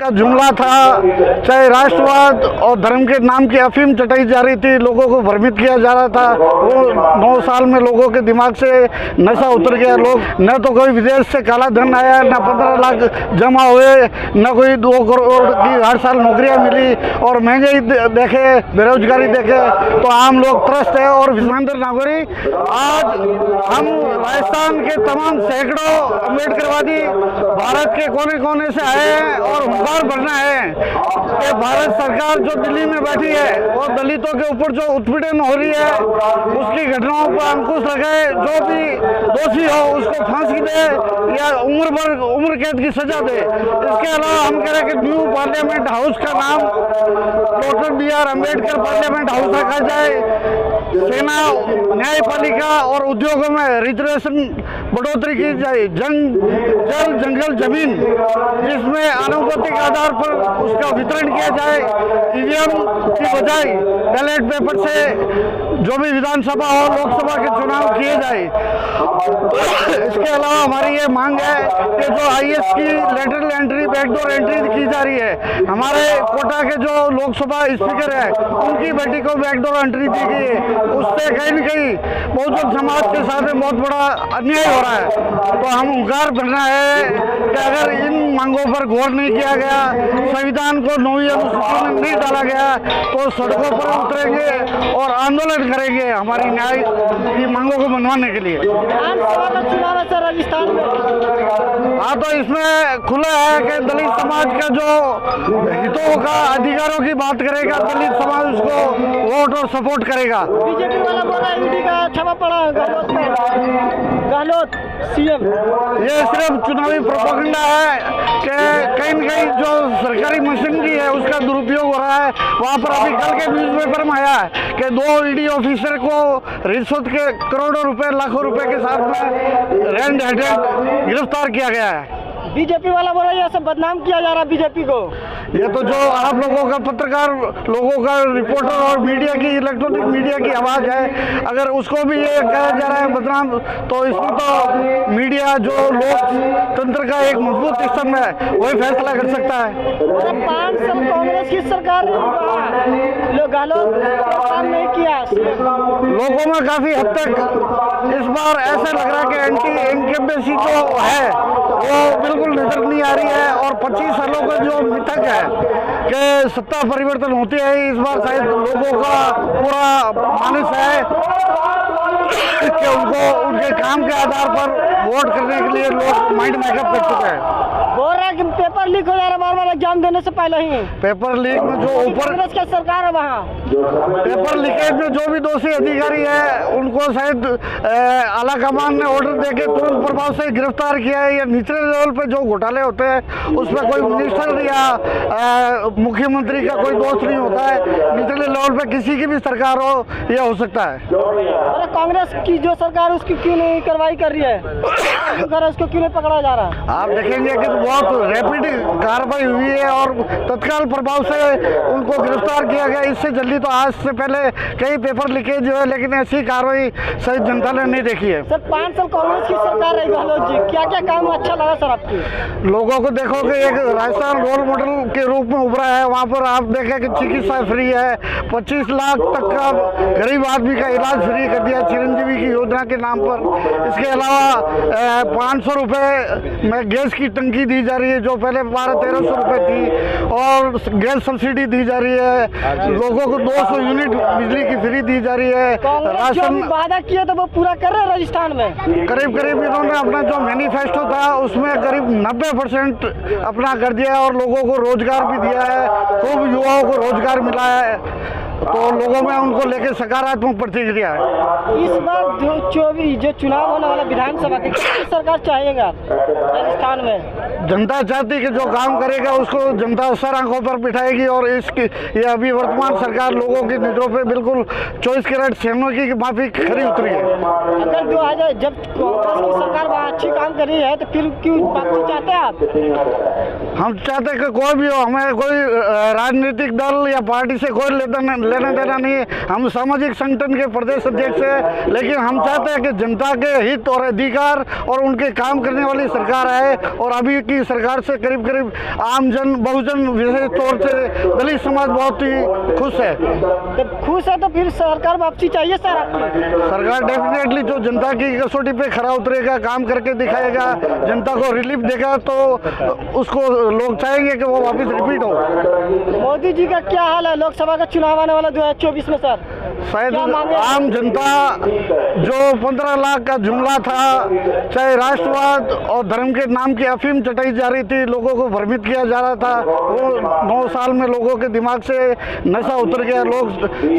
का जुमला था, चाहे राष्ट्रवाद और धर्म के नाम की अफीम चटाई जा रही थी, लोगों को भ्रमित किया जा रहा था। वो 9 साल में लोगों के दिमाग से नशा उतर गया। लोग न तो कोई विदेश से काला धन आया, न 15 लाख जमा हुए, न कोई 2 करोड़ की हर साल नौकरियां मिली, और महंगाई देखे, बेरोजगारी देखे तो आम लोग त्रस्त है। और विश्वामित्र नागौरी, आज हम राजस्थान के तमाम सैकड़ों अम्बेडकरवादी भारत के कोने कोने से आए हैं और हुंकार भरना है कि भारत सरकार जो दिल्ली में बैठी है वो दलितों के ऊपर जो उत्पीड़न हो रही है उसकी घटनाओं पर अंकुश लगाए, जो भी दोषी हो उसको फांसी दे या उम्र कैद की सजा दे। इसके अलावा हम कह रहे हैं कि न्यू पार्लियामेंट हाउस का नाम doctor BR Ambedkar parliament house रखा जाए। सेना, न्यायपालिका और उद्योगों में रिजर्वेशन बढ़ोतरी की जाए। जल, जंगल, जमीन जिसमें आनुपातिक आधार पर उसका वितरण किया जाए। EVM की बजाय बैलेट पेपर से जो भी विधानसभा और लोकसभा के चुनाव किए जाए। इसके अलावा हमारी ये मांग है कि जो IAS की लेटरल एंट्री, बैकडोर एंट्री की जा रही है, हमारे कोटा के जो लोकसभा स्पीकर है उनकी बेटी को बैकडोर एंट्री दी गई है। उससे कहीं न कहीं बहुजन समाज के साथ में बहुत बड़ा अन्याय हो रहा है। तो हम हुंकार भरना है कि अगर इन मांगों पर गौर नहीं किया गया, संविधान को 9वीं अनुसूची में नहीं डाला गया, तो सड़कों पर उतरेंगे और आंदोलन करेंगे हमारी न्याय की मांगों को मनवाने के लिए। चुनाव है सर राजस्थान में। हाँ, तो इसमें खुला है कि दलित समाज का जो हितों का, अधिकारों की बात करेगा, दलित समाज उसको वोट और सपोर्ट करेगा। बीजेपी वाला बोल रहा है ED का छापा पड़ा गहलोत CM। ये सिर्फ चुनावी प्रोपेगेंडा है कि कहीं न कहीं जो सरकारी मशीनरी है उसका दुरुपयोग हो रहा है। वहाँ पर अभी कल के न्यूज़पेपर में आया है कि 2 ED ऑफिसर को रिश्वत के करोड़ों रुपए, लाखों रुपए के साथ में रेड हैंडेड गिरफ्तार किया गया है। बीजेपी वाला बोल रहा है ये सब बदनाम किया जा रहा है बीजेपी को। ये तो जो आप लोगों का, पत्रकार लोगों का, रिपोर्टर और मीडिया की, इलेक्ट्रॉनिक मीडिया की आवाज़ है, अगर उसको भी ये कहा जा रहा है बदनाम, तो इसमें तो मीडिया जो लोकतंत्र का एक मजबूत स्तंभ है वही फैसला कर सकता है। 5 साल कांग्रेस की सरकार लोग गहलोत काम नहीं किया। लोगों में काफी हद तक इस बार ऐसा लग रहा है कि एंटी इनकम्बेंसी जो है वो बिल्कुल नजर नहीं आ रही है। और 25 सालों का जो मिथक है कि सत्ता परिवर्तन होती है, इस बार शायद लोगों का पूरा मानस है कि उनको उनके काम के आधार पर वोट करने के लिए लोग माइंड मेकअप कर चुके हैं। बोल रहा है कि पेपर लीक हो जा रहा है बार-बार एग्जाम देने से पहले ही। पेपर लीक में जो ऊपर कांग्रेस की सरकार है, वहाँ पेपर लीकेज में जो भी दोषी अधिकारी है उनको शायद आला कमान ने ऑर्डर देके तुरंत प्रभाव से गिरफ्तार किया है। या निचले लेवल पे जो घोटाले होते हैं उसमें कोई मिनिस्टर या मुख्यमंत्री का कोई दोष नहीं होता है। निचले लेवल पे किसी की भी सरकार हो, यह हो सकता है। कांग्रेस की जो सरकार उसकी क्यों नहीं कार्रवाई कर रही है, उसको क्यों नहीं पकड़ा जा रहा? आप देखेंगे कि बहुत रैपिड कार्रवाई हुई है और तत्काल प्रभाव से उनको गिरफ्तार किया गया। इससे जल्दी तो आज से पहले कई पेपर लीकेज हुए, लेकिन ऐसी कार्रवाई सही जनता ने नहीं देखी है। सर 5 साल कांग्रेस की सरकार रही गहलोत जी, क्या क्या काम अच्छा लगा सर आपकी? लोगों को देखो कि एक राजस्थान रोल मॉडल के रूप में उभरा है। वहाँ पर आप देखें कि चिकित्सा फ्री है, 25 लाख तक का गरीब आदमी का इलाज फ्री कर दिया चिरंजीवी की योजना के नाम पर। इसके अलावा 500 रुपये में गैस की टंकी दी जा रही है जो पहले 1200-1300 रुपये थी, और गैस सब्सिडी दी जा रही है। लोगों को 200 यूनिट बिजली की फ्री दी जा रही है। राशन वादा किया तो वो पूरा कर रहे हैं राजस्थान में। करीब इन्होंने अपना जो मैनिफेस्टो था उसमें करीब 90% अपना कर दिया और लोगों को रोजगार भी दिया है, खूब युवाओं को रोजगार मिला है। तो लोगों में उनको लेकर सकारात्मक प्रतिक्रिया है। इस बार 24 जो चुनाव होने वाला विधानसभा की सरकार चाहेगा राजस्थान में? जनता चाहती कि जो काम करेगा उसको जनता सर आंखों पर बिठाएगी, और इसकी ये अभी वर्तमान सरकार लोगों की नजरों पे बिल्कुल 24 कैरेट सोने की माफी खरी उतरी है। अगर 2000 जब कांग्रेस की सरकार वहाँ अच्छी काम कर रही है तो फिर क्यों वापसी चाहते हैं आप? हम चाहते हैं कि कोई भी हो, हमें कोई राजनीतिक दल या पार्टी से कोई लेना देना नहीं है। हम सामाजिक संगठन के प्रदेश अध्यक्ष हैं, लेकिन हम चाहते हैं कि जनता के हित और अधिकार और उनके काम करने वाली सरकार आए। और अभी की सरकार से करीब करीब आम जन बहुजन विशेष तौर से दलित समाज बहुत ही खुश है। तो खुश है तो फिर सरकार वापसी चाहिए सर आपकी? सरकार डेफिनेटली जो जनता की कसौटी पे खरा उतरेगा, काम करके दिखाएगा, जनता को रिलीफ देगा, तो उसको लोग चाहेंगे कि वो वापस रिपीट हो। मोदी जी का क्या हाल है? लोकसभा का चुनाव आने वाला 2024 में सर, शायद क्या मांगे? आम जनता जो 15 लाख का जुमला था, चाहे राष्ट्रवाद और धर्म के नाम की अफीम चटाई जा रही थी, लोगों को भ्रमित किया जा रहा था, वो 9 साल में लोगों के दिमाग से नशा उतर गया। लोग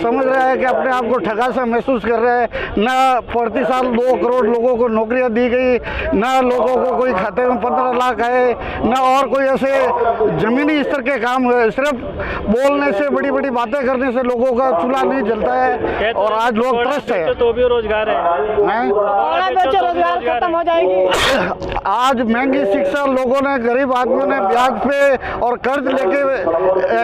समझ रहे हैं कि अपने आप को ठगा सा महसूस कर रहे हैं। न प्रति साल 2 करोड़ लोगों को नौकरियां दी गई, न लोगों को कोई खाते में 15 लाख आए, न और कोई ऐसे जमीनी स्तर के काम हुए। सिर्फ बोलने से, बड़ी बड़ी बातें करने से लोगों का चूल्हा नहीं जलता है। और आज लोग त्रस्त है। तो भी रोजगार है, रोजगार खत्म हो जाएगी। आज महंगी शिक्षा लोगों ने, गरीब आदमियों ने ब्याज पे और कर्ज लेके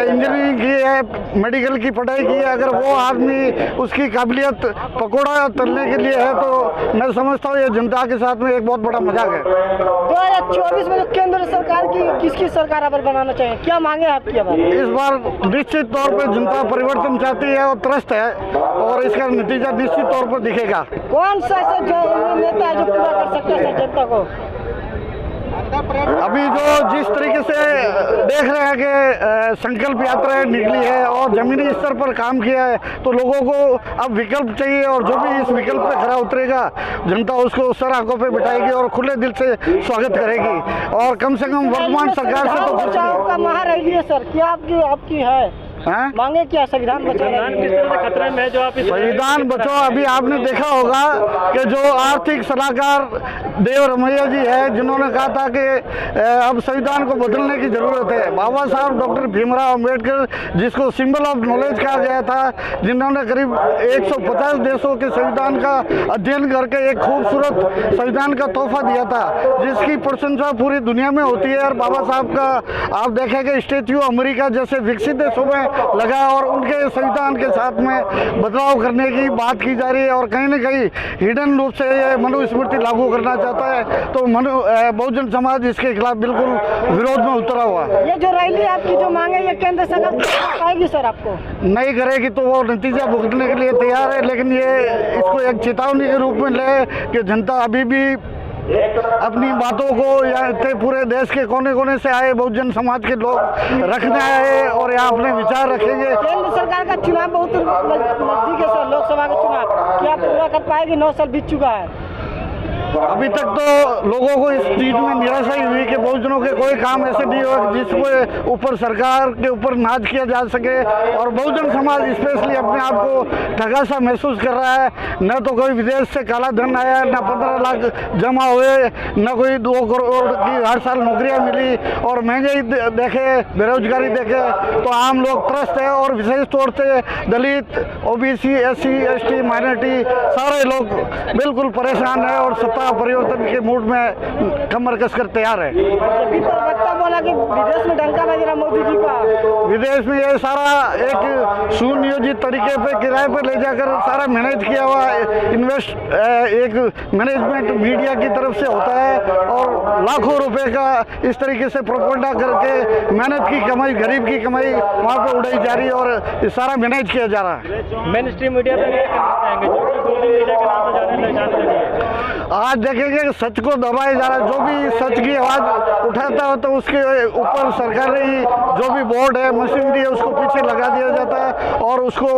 इंजीनियरिंग की है, मेडिकल की पढ़ाई की है। अगर वो आदमी उसकी काबिलियत पकौड़ा तलने के लिए है तो मैं समझता हूँ ये जनता के साथ में एक बहुत बड़ा मजाक है। 2024 में केंद्र सरकार की किसकी सरकार अब बनाना चाहिए? क्या मांगे आपकी अब? इस बार निश्चित तौर पर जनता परिवर्तन चाहती है और त्रस्त है, और इसका नतीजा निश्चित तौर पर दिखेगा। कौन सा ऐसा जो नेता है जो पूरा कर सकता है सर जनता को? अभी जो जिस तरीके से देख रहे हैं कि संकल्प यात्राएं निकली है और जमीनी स्तर पर काम किया है, तो लोगों को अब विकल्प चाहिए, और जो भी इस विकल्प पे खरा उतरेगा जनता उसको सर आंखों पे बिठाएगी और खुले दिल से स्वागत करेगी। और कम से कम वर्तमान सरकार से तो बचाव का महारैली है सर, क्या आपकी है? हाँ? मांगे क्या? संविधान बचाओ। किस तरह से खतरे में है जो आप संविधान बचाओ? अभी आपने देखा होगा कि जो आर्थिक सलाहकार देव रमैया जी है, जिन्होंने कहा था कि अब संविधान को बदलने की जरूरत है। बाबा साहब डॉक्टर भीमराव अंबेडकर, जिसको सिंबल ऑफ नॉलेज कहा गया था, जिन्होंने करीब 150 देशों के संविधान का अध्ययन करके एक खूबसूरत संविधान का तोहफा दिया था, जिसकी प्रशंसा पूरी दुनिया में होती है। और बाबा साहब का आप देखेंगे स्टैच्यू अमेरिका जैसे विकसित देशों में लगा, और उनके संविधान के साथ में बदलाव करने की बात की जा रही है। और कहीं न कहीं हिडन रूप से ये मनुस्मृति लागू करना चाहता है, तो बहुजन समाज इसके खिलाफ बिल्कुल विरोध में उतरा हुआ। ये जो रैली आपकी जो मांगे, ये केंद्र सरकार आएगी सर आपको? नहीं करेगी तो वो नतीजा भुगतने के लिए तैयार है, लेकिन ये इसको एक चेतावनी के रूप में ले कि जनता अभी भी अपनी बातों को यहाँ पूरे देश के कोने कोने से आए बहुजन समाज के लोग रखने आए और यहाँ अपने विचार रखेंगे। केंद्र सरकार का चुनाव बहुत नजदीक है सर, लोकसभा का चुनाव क्या पूरा कर पाएगी? 9 साल बीत चुका है। अभी तक तो लोगों को इस चीज में निराशा ही हुई कि बहुजनों के कोई काम ऐसे नहीं हुआ जिसको ऊपर सरकार के ऊपर नाज किया जा सके। और बहुजन समाज स्पेशली अपने आप को ठगा सा महसूस कर रहा है। न तो कोई विदेश से काला धन आया, न 15 लाख जमा हुए, न कोई 2 करोड़ की हर साल नौकरियां मिली, और महंगाई देखे, बेरोजगारी देखे तो आम लोग त्रस्त है। और विशेष तौर से दलित, OBC, SC, ST, माइनॉरिटी सारे लोग बिल्कुल परेशान है और सत्ता परिवर्तन के मूड में कमर कसकर तैयार है। वक्ता बोला कि विदेश में डंका बज रहा मोदी जी का। विदेश में ये सारा एक सुनियोजित तरीके पे किराए पे ले जाकर सारा मैनेज किया हुआ इन्वेस्ट एक मैनेजमेंट मीडिया की तरफ से होता है, और लाखों रुपए का इस तरीके से प्रोपेगेंडा करके मेहनत की कमाई, गरीब की कमाई वहाँ पे उड़ाई जा रही है, और ये सारा मैनेज किया जा रहा है। मेन स्ट्रीम मीडिया पे क्या करना चाहेंगे जो कि गोदी मीडिया के नाम से जाने लगे? आज देखेंगे कि सच को दबाया जा रहा है। जो भी सच की आवाज़ उठाता है तो उसके ऊपर सरकारी जो भी बोर्ड है, मशीनरी है, उसको पीछे लगा दिया जाता है और उसको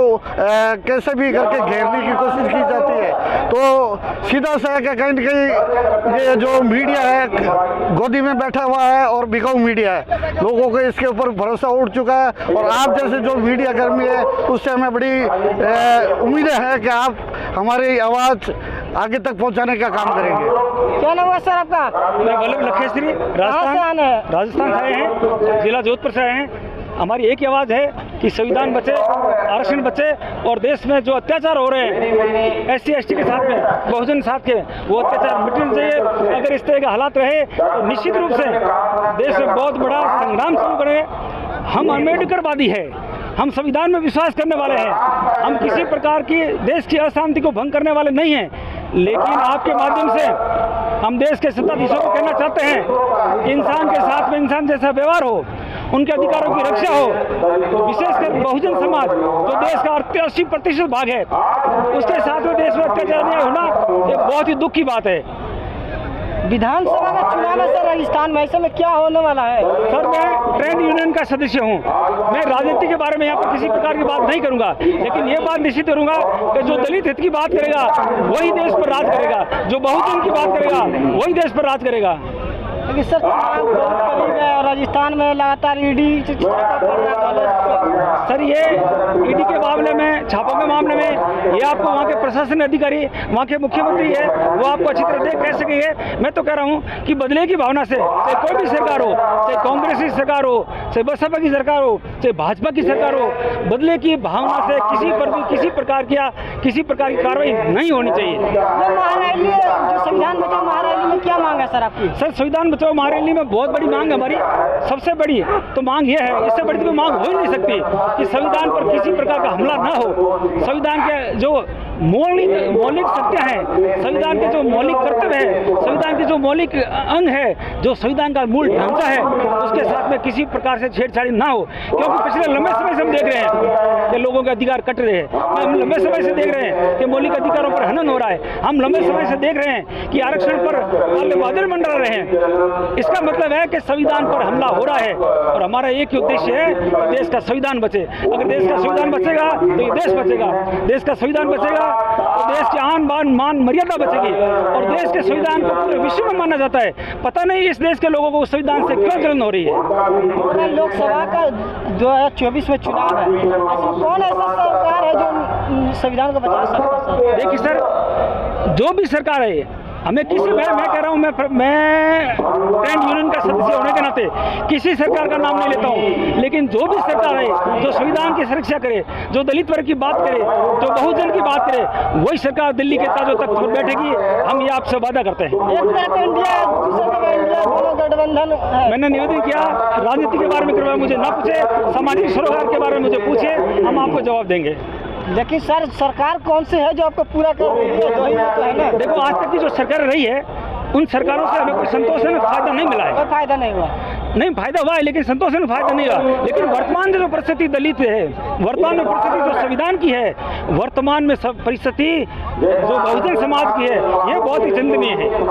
कैसे भी करके घेरने की कोशिश की जाती है। तो सीधा सा है कि कहीं न कहीं ये जो मीडिया है गोदी में बैठा हुआ है और बिकाऊ मीडिया है। लोगों को इसके ऊपर भरोसा उठ चुका है, और आप जैसे जो मीडिया कर्मी है उससे हमें बड़ी उम्मीदें हैं कि आप हमारी आवाज़ आगे तक पहुंचाने का काम करेंगे। क्या नाम हुआ सर आपका? मैं वल्लभ लखेश्वरी, राजस्थान से आए हैं, जिला जोधपुर से आए हैं। हमारी एक ही आवाज़ है कि संविधान बचे, आरक्षण बचे, और देश में जो अत्याचार हो रहे हैं SC ST के साथ में, बहुजन साथ के, वो अत्याचार मिटने चाहिए। अगर इस तरह के हालात रहे तो निश्चित रूप से देश में बहुत बड़ा संग्राम शुरू करेंगे। हम अम्बेडकरवादी है, हम संविधान में विश्वास करने वाले हैं, हम किसी प्रकार की देश की अशांति को भंग करने वाले नहीं हैं। लेकिन आपके माध्यम से हम देश के सत्ताधीशों को कहना चाहते हैं कि इंसान के साथ में इंसान जैसा व्यवहार हो, उनके अधिकारों की रक्षा हो। विशेषकर बहुजन समाज जो देश का 80% भाग है, उसके साथ में देश में अत्याचार नहीं होना एक बहुत ही दुख की बात है। विधानसभा का चुनाव है सर राजस्थान में, ऐसे में क्या होने वाला है? सर मैं ट्रेड यूनियन का सदस्य हूँ, मैं राजनीति के बारे में यहाँ पर किसी प्रकार की बात नहीं करूँगा, लेकिन ये बात निश्चित करूँगा कि जो दलित हित की बात करेगा वही देश पर राज करेगा, जो बहुजन की बात करेगा वही देश पर राज करेगा। लेकिन सर चुनाव बहुत करीब है और राजस्थान में लगातार ईडी से छापा पड़ रहा है। सर ये ईडी के मामले में, छापों के मामले में ये आपको वहाँ के प्रशासन अधिकारी, वहाँ के मुख्यमंत्री है, वो आपको अच्छी तरह देख कह सकेंगे। मैं तो कह रहा हूँ कि बदले की भावना से, चाहे कोई भी सरकार हो, चाहे कांग्रेस की सरकार हो, चाहे बसपा की सरकार हो, चाहे भाजपा की सरकार हो, बदले की भावना से किसी पर भी किसी प्रकार की कार्रवाई नहीं होनी चाहिए। महारैली जो संविधान बचाओ महारैली में क्या मांग है सर आपकी? सर संविधान बचाओ महारैली में बहुत बड़ी मांग है हमारी, सबसे बड़ी तो मांग ये है, इससे बड़ी तो मांग हो ही नहीं सकती कि संविधान पर किसी प्रकार का हमला ना हो। संविधान के जो मौलिक सत्य है, संविधान के जो मौलिक कर्तव्य है, संविधान के जो मौलिक अंग है, जो संविधान का मूल ढांचा है, उसके साथ में किसी प्रकार से छेड़छाड़ी ना हो। क्योंकि पिछले लंबे समय से हम देख रहे हैं कि लोगों के अधिकार कट रहे हैं, हम लंबे समय से देख रहे हैं कि मौलिक अधिकारों पर हनन हो रहा है, हम लंबे समय से देख रहे हैं कि आरक्षण पर बादल मंडरा रहे हैं। इसका मतलब है कि संविधान पर हमला हो रहा है और हमारा एक ही उद्देश्य है कि देश का संविधान बचे। अगर देश का संविधान बचेगा तो ये देश बचेगा, देश का संविधान बचेगा तो देश की आन बान मान मर्यादा बचेगी। और देश के संविधान को पूरे विश्व में माना जाता है। पता नहीं इस देश के लोगों को उस संविधान से क्यों जलन हो रही है। लोकसभा का 2024 में चुनाव है, कौन ऐसा सरकार है जो संविधान को बचा सकता है? देखिए सर, जो भी सरकार है, हमें किसी मैं कह रहा हूँ, मैं ट्रेड यूनियन का सदस्य होने के नाते किसी सरकार का नाम नहीं लेता हूँ, लेकिन जो भी सरकार है जो संविधान की सुरक्षा करे, जो दलित वर्ग की बात करे, जो बहुजन की बात करे, वही सरकार दिल्ली के ताजो तख्त पर बैठेगी। हम ये आपसे वादा करते हैं। एक तरफ इंडिया, दूसरी तरफ इंडिया, दोनों गठबंधन है। मैंने निवेदन किया, राजनीति के बारे में कृपया मुझे ना पूछे, सामाजिक सरोकार के बारे में मुझे पूछे, हम आपको जवाब देंगे। लेकिन सर सरकार कौन सी है जो आपको पूरा कर रही है? दो ही तो है ना। देखो आज तक की जो सरकार रही है, उन सरकारों से हमें कोई संतोषजनक फायदा नहीं मिला है। कोई फायदा नहीं हुआ। नहीं, फायदा हुआ है लेकिन संतोषजनक फायदा नहीं हुआ। लेकिन वर्तमान जो परिस्थिति दलित है, वर्तमान में परिस्थिति जो संविधान की है, वर्तमान में परिस्थिति जो बहुजन समाज की है, ये बहुत ही चिंतनीय है।